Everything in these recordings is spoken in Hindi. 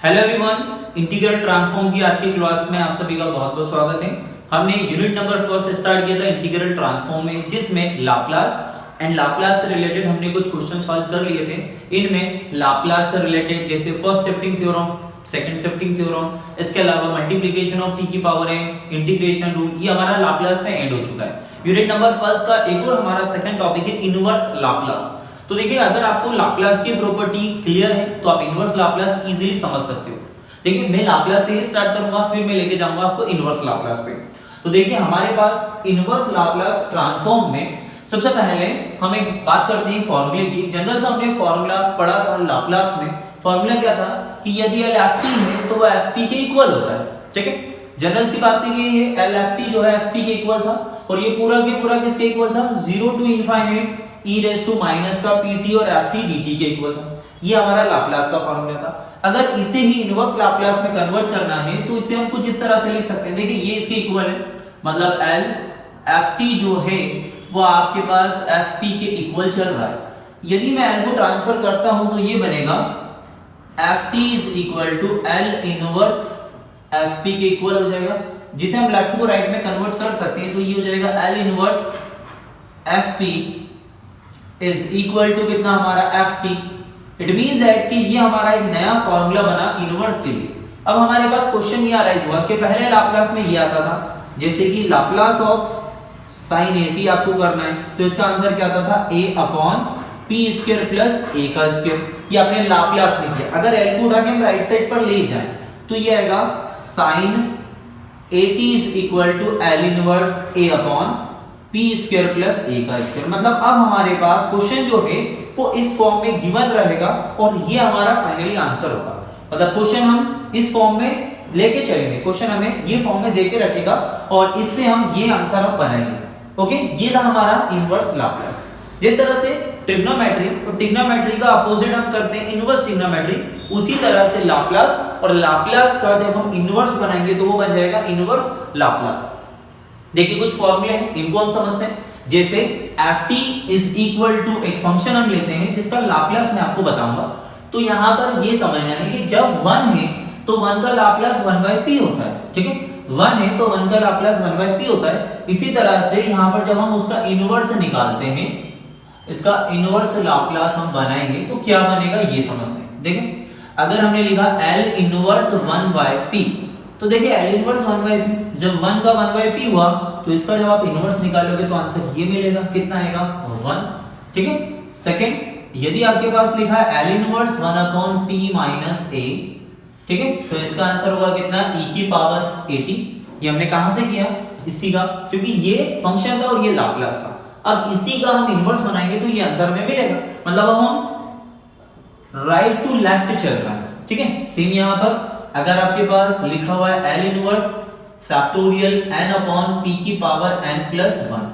हेलो एवरीवन, इंटीग्रल ट्रांसफॉर्म की आज की क्लास में आप सभी का बहुत बहुत स्वागत है। हमने यूनिट नंबर फर्स्ट स्टार्ट किया था इंटीग्रल ट्रांसफॉर्म में, जिसमें लाप्लास एंड लाप्लास से रिलेटेड हमने कुछ क्वेश्चन सॉल्व कर लिए थे। इनमें लाप्लास से रिलेटेड जैसे first shifting theorem, second shifting theorem, इसके अलावा मल्टीप्लिकेशन ऑफ टी की पावर है, इंटीग्रेशन रूल, ये हमारा लाप्लास में एंड हो चुका है। यूनिट नंबर फर्स्ट का एक और हमारा सेकंड टॉपिक है इनवर्स लाप्लास। तो देखिए, अगर आपको लाप्लास की प्रॉपर्टी क्लियर है तो आप इनवर्स लाप्लास इजीली समझ सकते हो। देखिए, मैं लाप्लास से ही स्टार्ट करूंगा, फिर मैं लेके जाऊंगा आपको इनवर्स लाप्लास पे। तो देखिए, हमारे पास इनवर्स लाप्लास ट्रांसफॉर्म में सबसे पहले हम एक बात करते हैं फॉर्मूले की। जनरल से हमने फॉर्मूला पढ़ा था लाप्लास में। फॉर्मूला क्या था कि यदि LFT है तो वो FP के इक्वल होता है। ठीक है, जनरल सी बात है कि ये LFT जो है FP के इक्वल था, और ये पूरा के पूरा किसके इक्वल था? 0 to infinite e raise to minus का pt और FT dt के इक्वल था। ये हमारा लाप्लास का फॉर्मूला था। अगर इसे ही इनवर्स लाप्लास में कन्वर्ट करना है तो इसे हम कुछ इस तरह से लिख सकते हैं। देखिए, ये इसके इक्वल है, मतलब LFT जो है वो आपके पास FP के इक्वल चल रहा है। यदि मैं L को ट्रांसफर करता हूं तो ये बनेगा FT is equal to L inverse FP के इक्वल हो जाएगा, जिसे हम लेफ्ट को राइट में कन्वर्ट कर सकते हैं। तो ये हो जाएगा L inverse FP is equal to कितना हमारा FT। इट मींस दैट कि ये हमारा एक नया फॉर्मूला बना इनवर्स के लिए। अब हमारे पास क्वेश्चन ये अराइज हुआ कि पहले लाप्लास में ये आता था, जैसे कि लाप्लास ऑफ sin AT आपको करना है, तो इसका आंसर क्या आता था? a upon p square plus a का स्क्वायर। ये आपने लाप्लास में किया। अगर l को उठा के हम राइट साइड पर ले जाएं तो ये आएगा sin AT is equal to l inverse a upon p square plus a का स्क्वायर। मतलब अब हमारे पास क्वेश्चन जो है वो इस फॉर्म में गिवन रहेगा और ये हमारा फाइनली आंसर होगा। मतलब क्वेश्चन हम इस फॉर्म में लेके चलेंगे, क्वेश्चन हमें ये फॉर्म में देके रखेगा और इससे हम ये आंसर हम बनाएंगे। ओके, ये था हमारा इनवर्स लाप्लास। जिस तरह से ट्रिग्नोमेट्री और ट्रिग्नोमेट्री का अपोजिट हम करते हैं इनवर्स ट्रिग्नोमेट्री, उसी तरह से लाप्लास और लाप्लास का जब हम इनवर्स बनाएंगे तो वो बन जाएगा इनवर्स लाप्लास। देखिए, कुछ फॉर्मूले हैं, इनको हम समझते हैं। जैसे FT इज इक्वल टू एक फंक्शन हम लेते हैं जिसका लाप्लास मैं आपको बताऊंगा। तो यहां पर ये समझना है कि जब 1 है तो 1 का लाप्लास 1/p होता है। ठीक है, 1 है तो 1 का लाप्लास 1/p होता है। इसी तरह से यहां पर जब हम उसका इनवर्स निकालते हैं, इसका इनवर्स लाप्लास हम बनाएंगे तो क्या बनेगा ये समझते हैं। देखिए, अगर हमने लिखा L इनवर्स 1/p, तो देखिए L इनवर्स 1/p, जब 1 का 1/p हुआ तो इसका जब आप इनवर्स निकालोगे तो आंसर ये मिलेगा। कितना आएगा? 1। ठीक है, सेकंड, यदि आपके पास लिखा है L inverse 1/p minus a, ठीक है, तो इसका आंसर होगा कितना? e की पावर at। ये हमने कहां से किया? इसी का, क्योंकि ये फंक्शन था और ये लाप्लास था। अब इसी का हम इनवर्स बनाएंगे तो ये आंसर हमें मिलेगा। मतलब अब हम राइट टू लेफ्ट चल रहा है। ठीक है, सेम यहां पर अगर आपके पास लिखा हुआ है L inverse factorial n upon p की पावर n प्लस 1,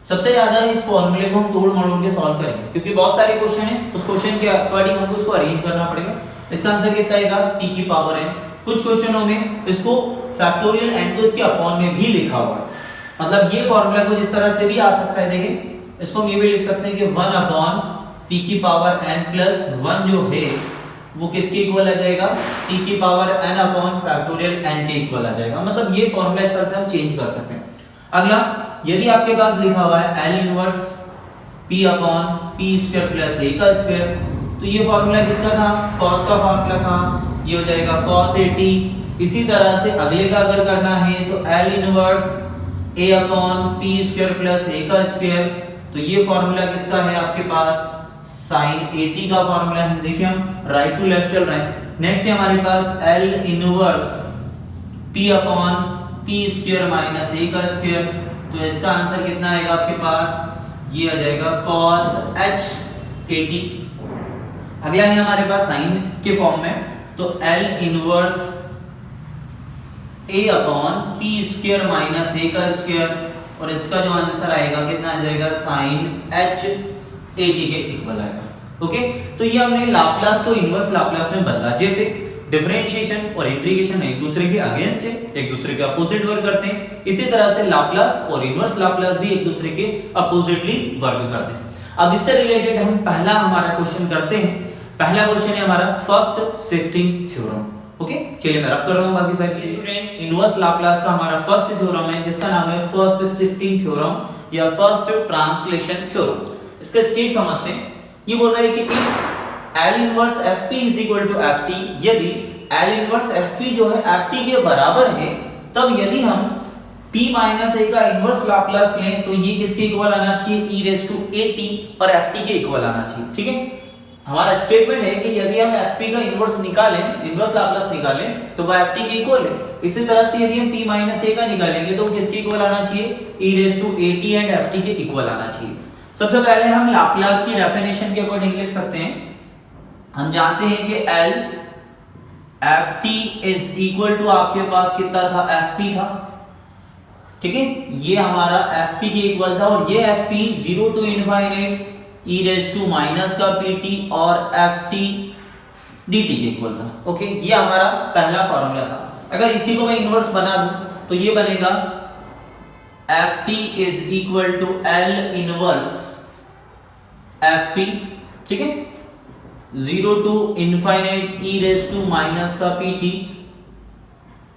सबसे ज्यादा इस फॉर्मूले को हम तोड़ मरोड़ के सॉल्व करेंगे, क्योंकि बहुत सारे क्वेश्चन हैं, उस क्वेश्चन के अकॉर्डिंग हमको इसको अरेंज करना पड़ेगा। इसका आंसर कितना आएगा? t की पावर n। कुछ क्वेश्चनों में इसको फैक्टोरियल n को इसके अपॉन में भी लिखा हुआ है। मतलब ये फॉर्मूला कुछ इस तरह से भी आ सकता है। देखिए, इसको हम ये भी लिख सकते हैं कि 1 अपॉन p की पावर n प्लस 1 जो है वो किसके इक्वल आ जाएगा? t की power n upon factorial n के इक्वल आ जाएगा। मतलब ये फॉर्मूला इस तरह से हम चेंज कर सकते हैं। अगला, यदि आपके पास लिखा हुआ है L inverse p upon p square plus a का स्क्वायर, तो ये फॉर्मूला किसका था? cos का फॉर्मूला था। ये हो जाएगा cos AT। इसी तरह से अगले का अगर करना है तो L inverse a upon p square plus a का स्क्वायर, तो ये फॉर्मूला किसका है आपके पास? sin AT का फॉर्मूला है। देखिए, हम राइट टू लेफ्ट चल रहे हैं। नेक्स्ट है हमारे पास L inverse p upon p square minus a का स्क्वायर, तो इसका आंसर कितना आएगा आपके पास? ये आ जाएगा cos h AT। अगला है हमारे पास sin के फॉर्म में, तो L inverse a upon p square minus a का स्क्वायर, और इसका जो आंसर आएगा कितना आ जाएगा? sin h AT के इक्वल आएगा। ओके, तो ये हमने लाप्लास को इनवर्स लाप्लास में बदला। जैसे डिफरेंशिएशन और इंटीग्रेशन एक दूसरे के अगेंस्ट है, एक दूसरे के अपोजिट वर्क करते हैं, इसी तरह से लाप्लास और इनवर्स लाप्लास भी एक दूसरे के अपोजिटली वर्क करते हैं। अब इससे रिलेटेड हम पहला हमारा क्वेश्चन करते हैं। पहला क्वेश्चन है हमारा फर्स्ट शिफ्टिंग थ्योरम। ओके, चलिए मैं रफ कर रहा हूँ बाकी सारी चीजें। स्टूडेंट, इनवर्स लाप्लास का हमारा फर्स्ट थ्योरम है जिसका नाम है फर्स्ट शिफ्टिंग थ्योरम या फर्स्ट ट्रांसलेशन थ्योरम। इसका स्टेट समझते हैं। ये बोल रहा है कि if L inverse FP is equal to FT, यदि L इनवर्स FP जो है FT के बराबर है, तब यदि हम P माइनस A का इनवर्स लाप्लास लें तो ये किसके इक्वल आना चाहिए, e रेज़ टू AT और FT के इक्वल आना चाहिए। ठीक है, हमारा स्टेटमेंट है कि यदि हम FP का इनवर्स निकालें, इनवर्स लाप्लास निकालें तो वह FT के इक्वल है। इसी तरह से यदि हम P माइनस A का निकालेंगे तो वो किसके इक्वल आना चाहिए, e raise to AT and FT के इक्वल आना चाहिए। सबसे पहले हम लाप्लास की डेफिनेशन के अकॉर्डिंग लिख सकते हैं। हम जानते हैं कि L FT is equal to आपके पास कितना था, FP था। ठीक है, ये हमारा FP के इक्वल था और ये FP 0 to infinite e raise to minus का pt और ft dt के इक्वल था। ओके, ये हमारा पहला फॉर्मूला था। अगर इसी को मैं इनवर्स बना दूं तो ये बनेगा ft is equal to L inverse FP। ठीक है, 0 to infinite e raise to minus का pt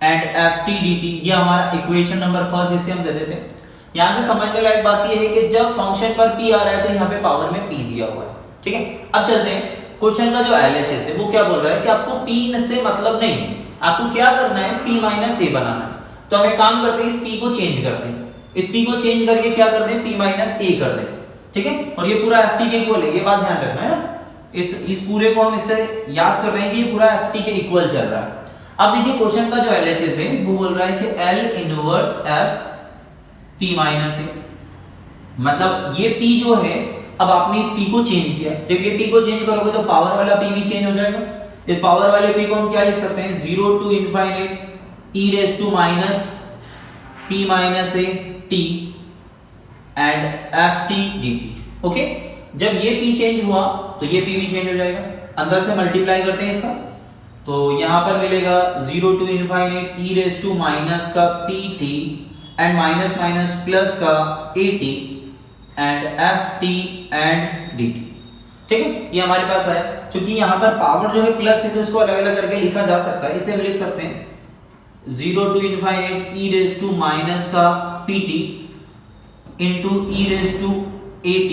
एंड ft dt, ये हमारा इक्वेशन नंबर फर्स्ट, इसे हम दे देते हैं। यहां से समझने लायक बात यह है कि जब फंक्शन पर p आ रहा है तो यहाँ पे पावर में p दिया हुआ है। ठीक है, अब चलते हैं क्वेश्चन का जो LHS है वो क्या बोल रहा है कि आपको p से मतलब नहीं, आपको क्या करना है, p माइनस a बनाना है। तो हम एक काम करते हैं, इस p को चेंज करते हैं, इस p को चेंज करके क्या कर दें, p माइनस a कर दें। ठीक है, और ये पूरा ft के इक्वल है, ये बात ध्यान रखना है ना। इस पूरे को हम इससे याद कर रहे हैं कि ये पूरा ft के इक्वल चल रहा है। अब देखिए क्वेश्चन का जो LHS है वो बोल रहा है कि L inverse f P minus A, मतलब ये P जो है, अब आपने इस P को चेंज किया। जब ये P को चेंज करोगे तो पावर वाला P भी चेंज हो जाएगा। इस पावर वाले P को हम क्या लिख सकते हैं, 0 to infinite e raise to minus P minus A t and ft dt। Okay, जब ये P चेंज हुआ तो ये P भी चेंज हो जाएगा। अंदर से मल्टीप्लाई करते हैं इसका, तो यहां पर मिलेगा 0 to infinite e raise to minus का pt and minus minus plus का AT and FT and DT। ठीक है, ये हमारे पास आया। क्योंकि यहाँ पर पावर जो है प्लस है तो इसको अलग अलग करके लिखा जा सकता है। इसे हम लिख सकते हैं 0 to infinite e raise to minus का pt into e raise to AT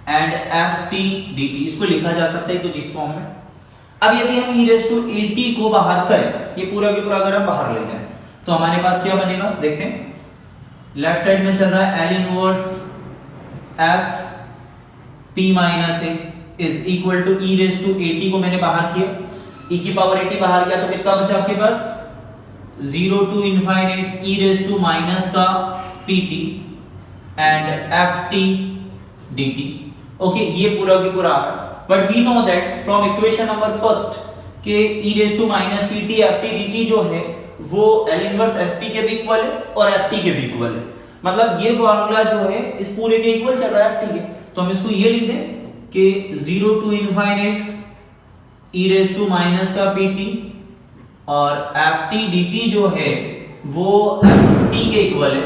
and FT DT, इसको लिखा जा सकता है कुछ इस फॉर्म में। अब यदि हम e रेज़ टू AT को बाहर करें, ये पूरा के पूरा अगर हम बाहर ले जाएं तो हमारे पास क्या बनेगा, देखते हैं। लेफ्ट साइड में चल रहा है L inverse F P minus A is equal to e raise to AT को मैंने बाहर किया, e की पावर AT बाहर किया तो कितना बचा आपके पास, 0 to infinite e raise to minus का pt and ft dt। Okay, ये पूरा की पूरा आ रहा है। But we know that from equation number first के e raise to minus pt ft dt जो है वो L इनवर्स FP के भी इक्वल है और FT के भी इक्वल है। मतलब ये फार्मूला जो है इस पूरे के इक्वल चल रहा है FT के। तो हम इसको ये लिख दें कि 0 to infinite e raise to minus का pt और FT dt जो है वो FT के इक्वल है।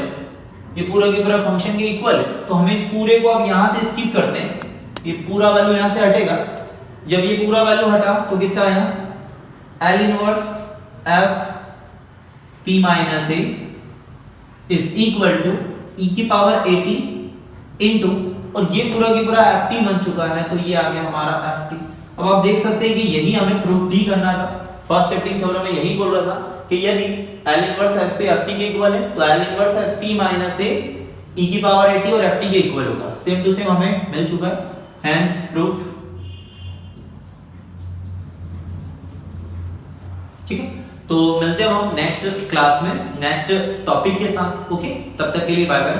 ये पूरा के पूरा फंक्शन के इक्वल है। तो हम इस पूरे को अब यहां से स्किप करते हैं, ये पूरा वैल्यू यहां से हटेगा। जब ये पूरा वैल्यू हटा तो कितना आया, L inverse F P minus A is equal to e की पावर AT इंटू, और ये पूरा की पूरा FT बन चुका है तो ये आ गया हमारा FT। अब आप देख सकते हैं कि यही हमें प्रूफ भी करना था। फर्स्ट शिफ्टिंग थ्योरम में यही बोल रहा था कि यदि L इनवर्स FP FT के इक्वल है तो L inverse FP minus A e की पावर AT और FT के इक्वल होगा। सेम टू सेम हमें मिल चुका है, हेंस प्रूव्ड। ठीक है, तो मिलते हैं हम नेक्स्ट क्लास में नेक्स्ट टॉपिक के साथ। ओके, तब तक के लिए बाय बाय।